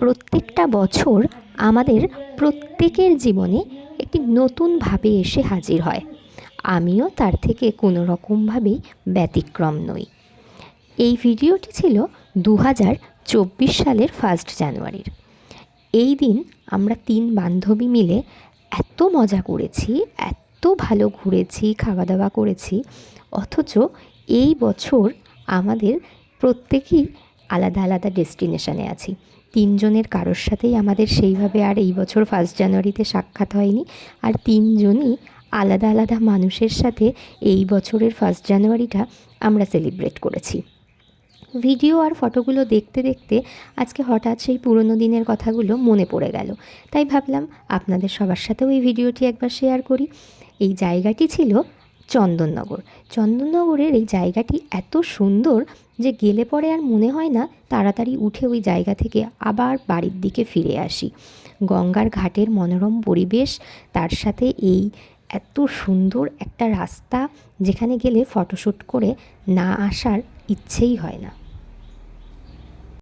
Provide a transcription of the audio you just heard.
প্রত্যেকটা বছর আমাদের প্রত্যেকের জীবনে একটি নতুনভাবে এসে হাজির হয়। আমিও তার থেকে কোনো রকমভাবেই ব্যতিক্রম নই। এই ভিডিওটি ছিল 2024 সালের 1 জানুয়ারির। এই দিন আমরা 3 বান্ধবী মিলে এত মজা করেছি, এত ভালো ঘুরেছি, খাওয়া দাওয়া করেছি। অথচ এই বছর আমাদের প্রত্যেকেই আলাদা আলাদা ডেস্টিনেশনে আছি। 3 জনের কারোর সাথেই আমাদের সেইভাবে আর এই বছর 1 জানুয়ারিতে সাক্ষাৎ হয়নি। আর 3 জনই আলাদা আলাদা মানুষের সাথে এই বছরের 1 জানুয়ারিটা আমরা সেলিব্রেট করেছি। ভিডিও আর ফটোগুলো দেখতে দেখতে আজকে হঠাৎ সেই পুরনো দিনের কথাগুলো মনে পড়ে গেল। তাই ভাবলাম আপনাদের সবার সাথেও এই ভিডিওটি একবার শেয়ার করি। এই জায়গাটি ছিল চন্দননগর। চন্দননগরের এই জায়গাটি এত সুন্দর যে গেলে পরে আর মনে হয় না তাড়াতাড়ি উঠে ওই জায়গা থেকে আবার বাড়ির দিকে ফিরে আসি। গঙ্গার ঘাটের মনোরম পরিবেশ, তার সাথে এই এত সুন্দর একটা রাস্তা যেখানে গেলে ফটোশ্যুট করে না আসার ইচ্ছেই হয় না।